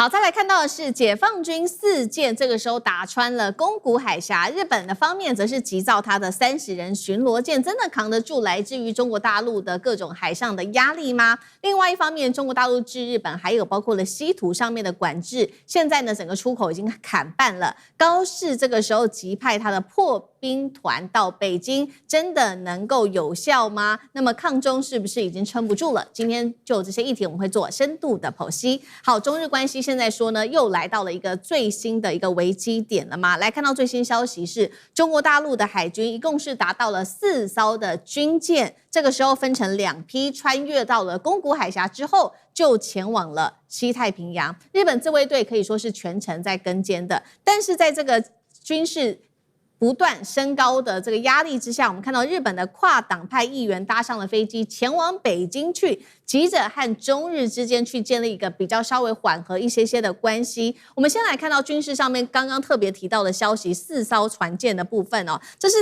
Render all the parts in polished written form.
好，再来看到的是解放军4舰，这个时候打穿了宫古海峡。日本的方面则是急造它的30人巡逻舰，真的扛得住来自于中国大陆的各种海上的压力吗？另外一方面，中国大陆至日本还有包括了稀土上面的管制，现在呢整个出口已经砍半了。高市这个时候急派他的破兵团到北京，真的能够有效吗？那么抗中是不是已经撑不住了？今天就这些议题，我们会做深度的剖析。好，中日关系现在说呢，又来到了一个最新的一个危机点了吗？来看到最新消息是，中国大陆的海军一共是达到了4艘的军舰，这个时候分成2批，穿越到了宫古海峡之后，就前往了西太平洋。日本自卫队可以说是全程在跟监的，但是在这个军事不断升高的这个压力之下，我们看到日本的跨党派议员搭上了飞机，前往北京去，急着和中日之间去建立一个比较稍微缓和一些的关系。我们先来看到军事上面刚刚特别提到的消息，4艘船舰的部分哦，这是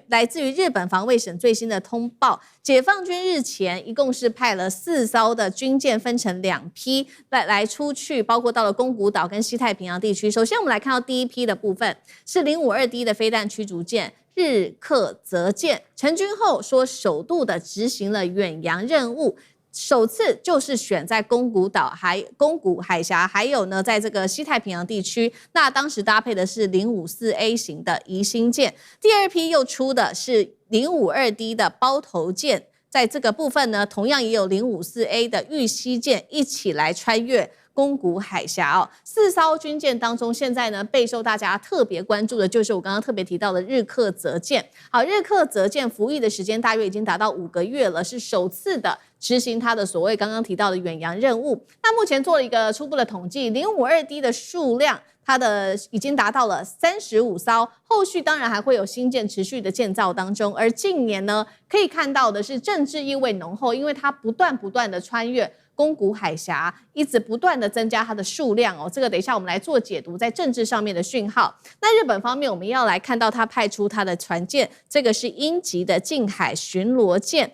来自于日本防卫省最新的通报。解放军日前一共是派了4艘的军舰，分成2批来出去，包括到了宫古岛跟西太平洋地区。首先我们来看到第一批的部分是052D 的飞弹驱逐舰日克泽舰，成军后说首度的执行了远洋任务，首次就是选在宫古岛、宫古海峡，还有呢在这个西太平洋地区。那当时搭配的是054A 型的宜兴舰。第二批又出的是052D 的包头舰，在这个部分呢，同样也有054A 的玉溪舰一起来穿越宫古海峡哦。4艘军舰当中，现在呢备受大家特别关注的就是我刚刚特别提到的日克泽舰。好，日克泽舰服役的时间大约已经达到5个月了，是首次的执行它的所谓刚刚提到的远洋任务。那目前做了一个初步的统计，052D 的数量它的已经达到了35艘，后续当然还会有新舰持续的建造当中。而近年呢，可以看到的是政治意味浓厚，因为它不断的穿越宫古海峡，一直不断的增加它的数量哦。这个等一下我们来做解读，在政治上面的讯号。那日本方面，我们要来看到它派出它的船舰，这个是鹰级的近海巡逻舰。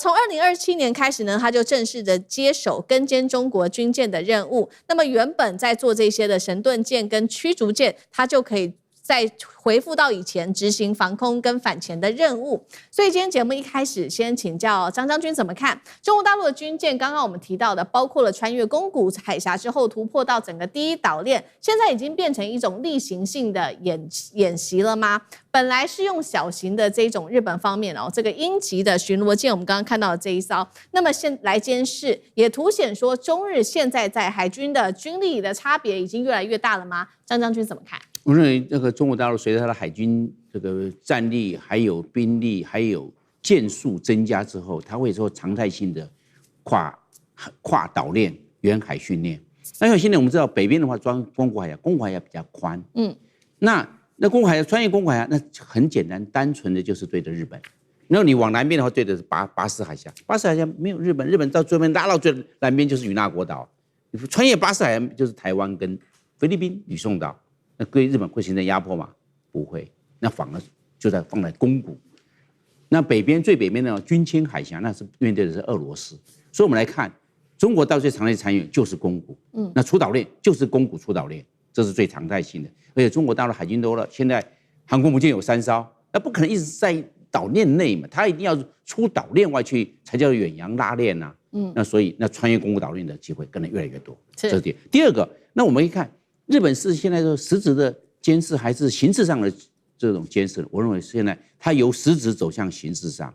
从2027年开始呢，它就正式的接手跟监中国军舰的任务。那么原本在做这些的神盾舰跟驱逐舰，它就可以再回复到以前执行防空跟反潜的任务。所以今天节目一开始先请教张将军怎么看中国大陆的军舰？刚刚我们提到的，包括了穿越宫古海峡之后突破到整个第一岛链，现在已经变成一种例行性的演习了吗？本来是用小型的这种日本方面哦，这个鹰级的巡逻舰，我们刚刚看到的这一艘，那么现来监视，也凸显说中日现在在海军的军力的差别已经越来越大了吗？张将军怎么看？我认为这个中国大陆随着它的海军这个战力、还有兵力、还有舰数增加之后，它会说常态性的跨岛链远海训练。那因为现在我们知道北边的话装宫古海峡，宫古海峡比较宽，那宫古海峡穿越宫古海峡，那很简单，单纯的就是对着日本。然后你往南边的话，对的是巴士海峡，巴士海峡没有日本，日本到最边拉到最南边就是与那国岛，你穿越巴士海峡就是台湾跟菲律宾、吕宋岛。那对日本会形成压迫吗？不会，那反而就在放在宫古。那最北边的军ချင်း海峡，那是面对的是俄罗斯。所以我们来看，中国到最常态参与就是宫古，那出岛链就是宫古出岛链，这是最常态性的。而且中国大陆海军多了，现在航空母舰有3艘，那不可能一直在岛链内嘛，它一定要出岛链外去才叫远洋拉链呐。那所以那穿越宫古岛链的机会可能越来越多。这是第二个。那我们一看。日本是现在说实质的监视还是形式上的这种监视？我认为现在它由实质走向形式上，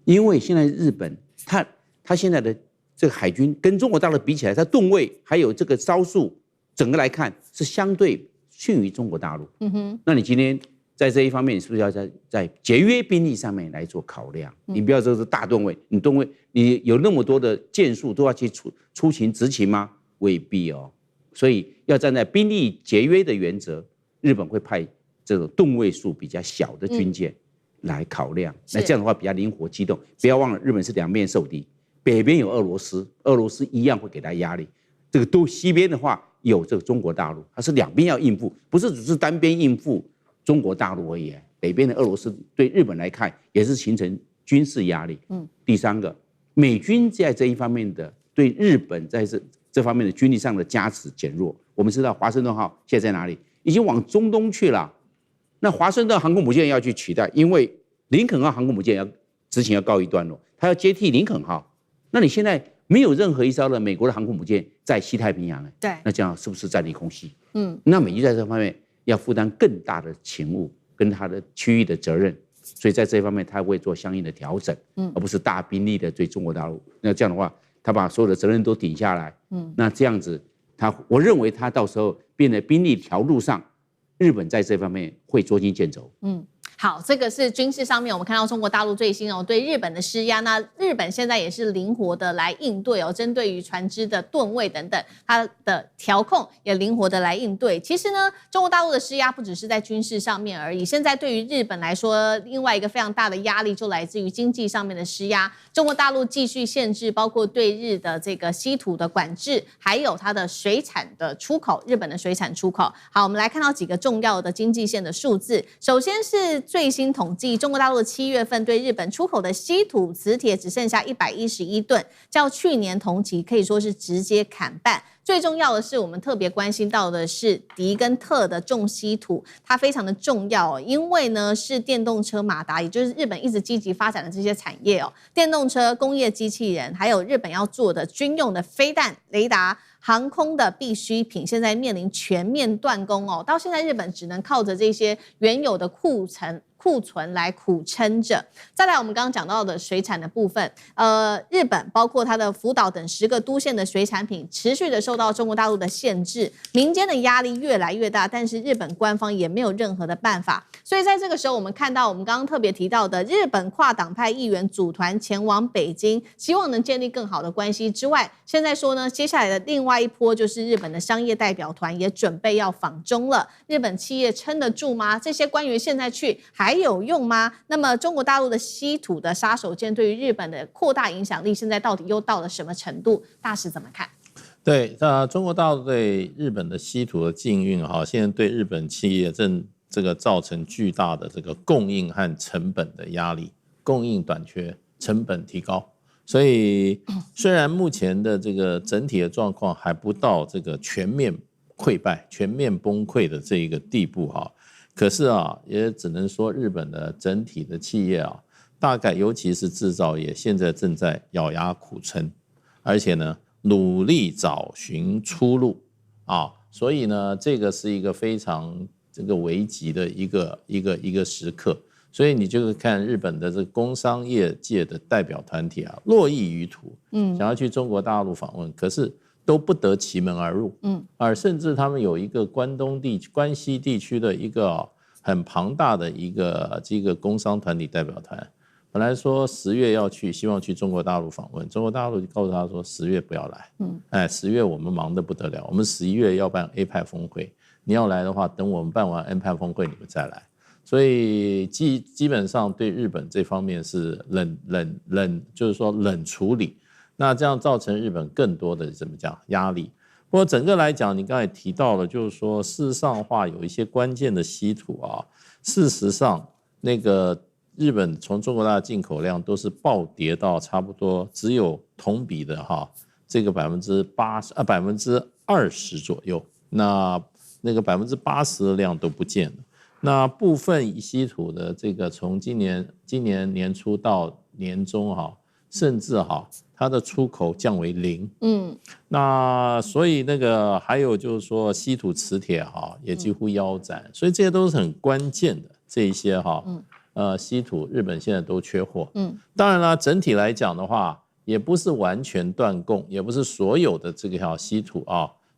因为现在日本它现在的这个海军跟中国大陆比起来，它吨位还有这个艘数，整个来看是相对逊于中国大陆。那你今天在这一方面，你是不是要在节约兵力上面来做考量？你不要说是大吨位，你吨位你有那么多的舰数都要去出勤执勤吗？未必哦。所以要站在兵力节约的原则，日本会派这种吨位数比较小的军舰来考量，那这样的话比较灵活机动。不要忘了，日本是两面受敌，北边有俄罗斯，俄罗斯一样会给他压力。这个西边的话有这个中国大陆，它是两边要应付，不是只是单边应付中国大陆而已。北边的俄罗斯对日本来看也是形成军事压力。第三个，美军在这一方面的对日本在这这方面的军力上的加持减弱。我们知道华盛顿号现在在哪里？已经往中东去了。那华盛顿航空母舰要去取代，因为林肯号航空母舰执勤要告一段落，它要接替林肯号。那你现在没有任何一艘的美国的航空母舰在西太平洋呢？对，那这样是不是战力空虚？那美军在这方面要负担更大的勤务跟它的区域的责任，所以在这方面他会做相应的调整，而不是大兵力的对中国大陆。那这样的话，他把所有的责任都顶下来，那这样子，我认为他到时候变得兵力调度上，日本在这方面会捉襟见肘。好，这个是军事上面，我们看到中国大陆最新对日本的施压。那日本现在也是灵活的来应对针对于船只的吨位等等，它的调控也灵活的来应对。其实呢，中国大陆的施压不只是在军事上面而已，现在对于日本来说，另外一个非常大的压力就来自于经济上面的施压。中国大陆继续限制，包括对日的这个稀土的管制，还有它的水产的出口，日本的水产出口。好，我们来看到几个重要的经济线的数字。首先是最新统计，中国大陆7月份对日本出口的稀土磁铁只剩下111吨，较去年同期可以说是直接砍半。最重要的是，我们特别关心到的是迪跟特的重稀土，它非常的重要因为呢是电动车马达，也就是日本一直积极发展的这些产业电动车、工业机器人，还有日本要做的军用的飞弹、雷达。航空的必需品现在面临全面断供到现在日本只能靠着这些原有的库存来苦撑着。再来，我们刚刚讲到的水产的部分，日本包括它的福岛等10个都县的水产品持续的受到中国大陆的限制，民间的压力越来越大，但是日本官方也没有任何的办法。所以在这个时候，我们看到我们刚刚特别提到的日本跨党派议员组团前往北京，希望能建立更好的关系之外，现在说呢，接下来的另外一波就是日本的商业代表团也准备要访中了。日本企业撑得住吗？这些官员现在去还有用吗？那么中国大陆的稀土的杀手锏对于日本的扩大影响力，现在到底又到了什么程度？大使怎么看？对，中国大陆对日本的稀土的禁运现在对日本企业正这个造成巨大的这个供应和成本的压力，供应短缺，成本提高。所以虽然目前的这个整体的状况还不到这个全面溃败、全面崩溃的这一个地步可是也只能说日本的整体的企业大概尤其是制造业现在正在咬牙苦撑，而且呢努力找寻出路所以呢这个是一个非常这个危急的一个时刻。所以你就看日本的这个工商业界的代表团体络绎于途，想要去中国大陆访问，可是都不得其门而入，甚至他们有一个关西地区的一个很庞大的这个工商团体代表团，本来说10月要去，希望去中国大陆访问，中国大陆就告诉他说10月不要来，10月我们忙得不得了，我们11月要办 APEC 峰会，你要来的话，等我们办完 APEC 峰会你们再来。所以基本上对日本这方面是就是说冷处理，那这样造成日本更多的怎么讲压力。不过整个来讲，你刚才提到了，就是说事实上的话，有一些关键的稀土事实上那个日本从中国大陆进口量都是暴跌到差不多只有同比的这个20%左右，那个80%的量都不见了。那部分稀土的这个从今年年初到年中甚至它的出口降为0，那所以那个还有就是说稀土磁铁也几乎腰斩，所以这些都是很关键的这一些稀土日本现在都缺货，当然了，整体来讲的话，也不是完全断供，也不是所有的这个稀土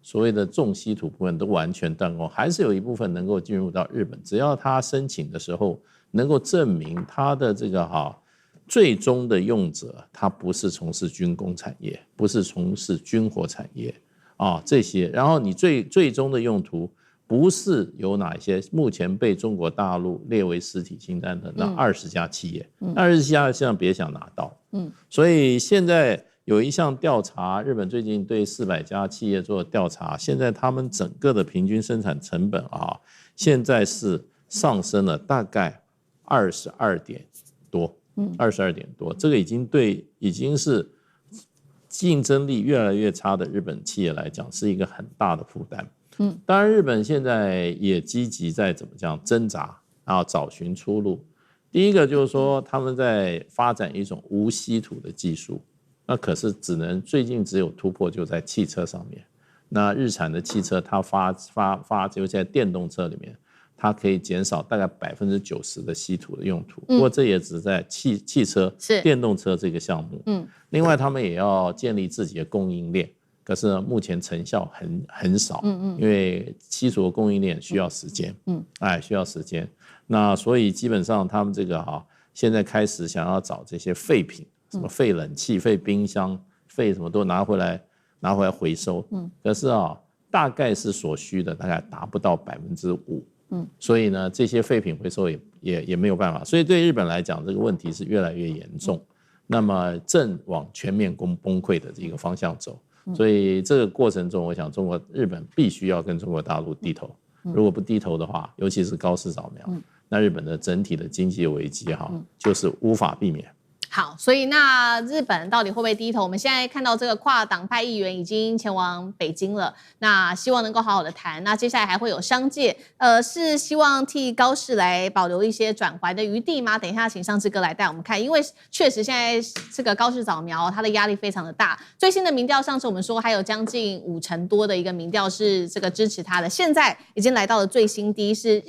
所谓的重稀土部分都完全断供，还是有一部分能够进入到日本，只要他申请的时候能够证明他的这个最终的用者他不是从事军工产业，不是从事军火产业这些，然后你最终的用途不是有哪些目前被中国大陆列为实体清单的那20家企业，那20家现在别想拿到，所以现在有一项调查，日本最近对400家企业做调查，现在他们整个的平均生产成本现在是上升了大概22点多，这个已经是竞争力越来越差的日本企业来讲，是一个很大的负担。当然日本现在也积极在怎么讲挣扎，然后找寻出路。第一个就是说他们在发展一种无稀土的技术，那可是最近只有突破就在汽车上面。那日产的汽车它就在电动车里面，它可以减少大概90%的稀土的用途。不过这也只是在汽车、电动车这个项目。另外他们也要建立自己的供应链，可是目前成效很少。因为稀土的供应链需要时间。需要时间。那所以基本上他们这个现在开始想要找这些废品，什么废冷气、废冰箱、废什么都拿回来回收。可是大概是所需的大概达不到5%。所以呢，这些废品回收也没有办法。所以对日本来讲，这个问题是越来越严重。那么正往全面崩溃的这个方向走。所以这个过程中，我想日本必须要跟中国大陆低头。如果不低头的话，尤其是高市扫描，那日本的整体的经济危机就是无法避免。好，所以那日本到底会不会低头？我们现在看到这个跨党派议员已经前往北京了，那希望能够好好的谈。那接下来还会有商界，是希望替高市来保留一些转圜的余地吗？等一下请上志哥来带我们看，因为确实现在这个高市扫描它的压力非常的大。最新的民调，上次我们说还有将近50%多的一个民调是这个支持他的，现在已经来到了最新低，是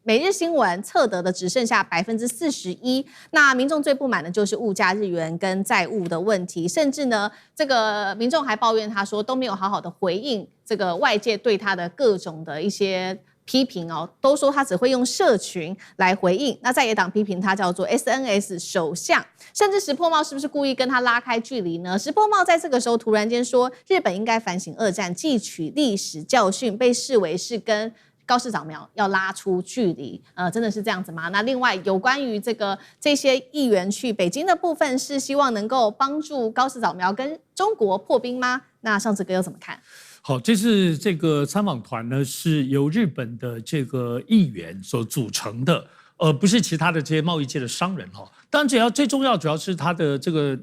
每日新闻测得的只剩下41%，那民众最不满的就是物价、日元跟债务的问题，甚至呢，这个民众还抱怨他说都没有好好的回应这个外界对他的各种的一些批评都说他只会用社群来回应。那在野党批评他叫做 SNS 首相，甚至石破茂是不是故意跟他拉开距离呢？石破茂在这个时候突然间说，日本应该反省二战，汲取历史教训，被视为是跟高市扫描要拉出距离，真的是这样子吗？那另外有关于这些议员去北京的部分，是希望能够帮助高市扫描跟中国破冰吗？那上次哥又怎么看？好，这次这个参访团呢，是由日本的这个议员所组成的，不是其他的这些贸易界的商人哈。当然，最重要主要是他的这个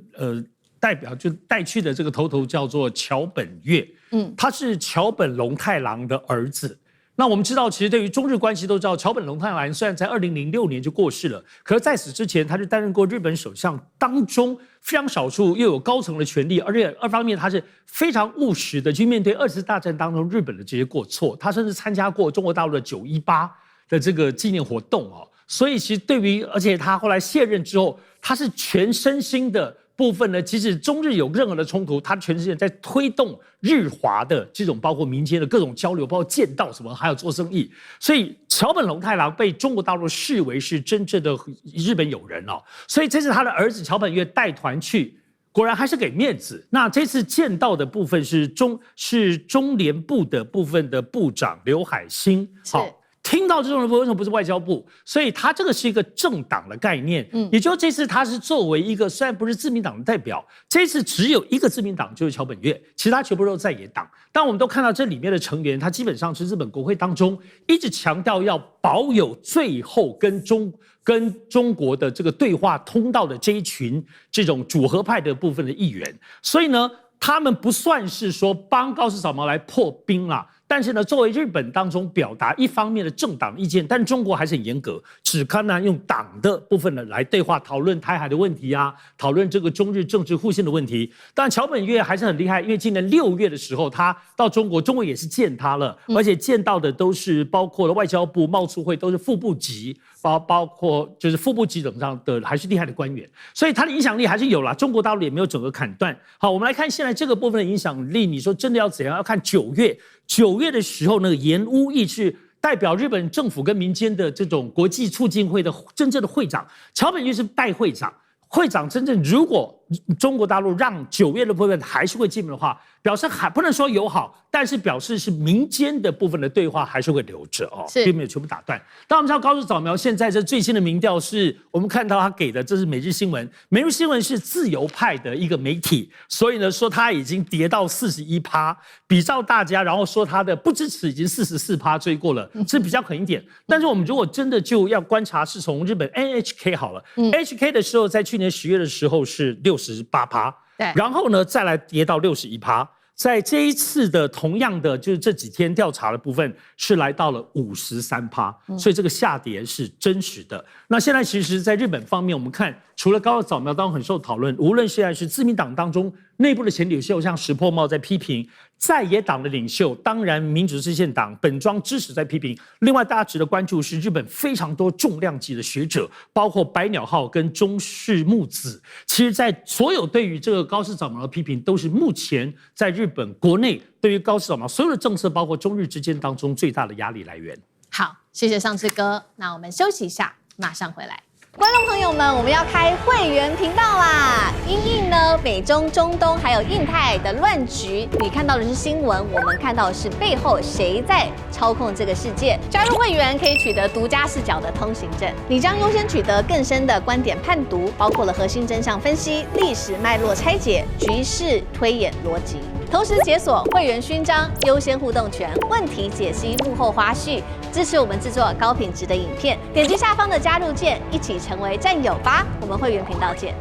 代表就带去的这个头叫做桥本月，他是桥本龙太郎的儿子。那我们知道，其实对于中日关系都知道，桥本龙太郎虽然在2006年就过世了，可是在此之前，他就担任过日本首相当中非常少数又有高层的权力，而且二方面他是非常务实的去面对2次大战当中日本的这些过错，他甚至参加过中国大陆的918的这个纪念活动所以其实对于，而且他后来卸任之后，他是全身心的部分呢，即使中日有任何的冲突，他全世界在推动日华的这种包括民间的各种交流，包括剑道什么，还有做生意。所以桥本龙太郎被中国大陆视为是真正的日本友人所以这次他的儿子桥本月带团去，果然还是给面子。那这次见到的部分是中联部的部分的部长刘海兴。好。听到这种人为什么不是外交部？所以他这个是一个政党的概念，也就是这次他是作为一个虽然不是自民党的代表，这次只有一个自民党就是桥本月，其他全部都是在野党。但我们都看到这里面的成员，他基本上是日本国会当中一直强调要保有最后跟中国的这个对话通道的这一群这种主和派的部分的议员，所以呢，他们不算是说帮高市扫描来破冰啦。但是呢，作为日本当中表达一方面的政党意见，但中国还是很严格，只看呢用党的部分呢来对话讨论台海的问题啊，讨论这个中日政治互信的问题。当然，桥本月还是很厉害，因为今年6月的时候，他到中国也是见他了，而且见到的都是包括了外交部、贸促会都是副部级，包括就是副部级等上的还是厉害的官员，所以他的影响力还是有啦。中国大陆也没有整个砍断。好，我们来看现在这个部分的影响力，你说真的要怎样？要看9月的时候，那个岩屋义是代表日本政府跟民间的这种国际促进会的真正的会长，桥本月是代会长。会长真正如果中国大陆让9月的部分还是会进门的话，表示还不能说友好，但是表示是民间的部分的对话还是会留着并没有全部打断。但我们知道高市扫描现在这最新的民调是我们看到他给的，这是每日新闻，每日新闻是自由派的一个媒体，所以呢说他已经跌到41%，比照大家，然后说他的不支持已经44%追过了，是比较狠一点。但是我们如果真的就要观察，是从日本 NHK 好了，NHK 的时候在去年10月的时候是68%。对，然后呢再来跌到61%。在这一次的同样的就是这几天调查的部分是来到了53%，所以这个下跌是真实的。那现在其实，在日本方面，我们看除了高市早苗当中很受讨论，无论现在是自民党当中内部的前领袖像石破茂在批评，在野党的领袖，当然民主制宪党本庄支持在批评。另外，大家值得关注是日本非常多重量级的学者，包括百鸟浩跟中市木子，其实在所有对于这个高市早苗的批评，都是目前在日本国内对于高市早苗所有的政策，包括中日之间当中最大的压力来源。好，谢谢上次哥，那我们休息一下，马上回来。观众朋友们，我们要开会员频道啦！因应呢美中、中东还有印太的乱局，你看到的是新闻，我们看到的是背后谁在操控这个世界。加入会员可以取得独家视角的通行证，你将优先取得更深的观点判读，包括了核心真相分析、历史脉络拆解、局势推演逻辑。同时解锁会员勋章、优先互动权、问题解析、幕后花絮，支持我们制作高品质的影片。点击下方的加入键，一起成为战友吧！我们会员频道见。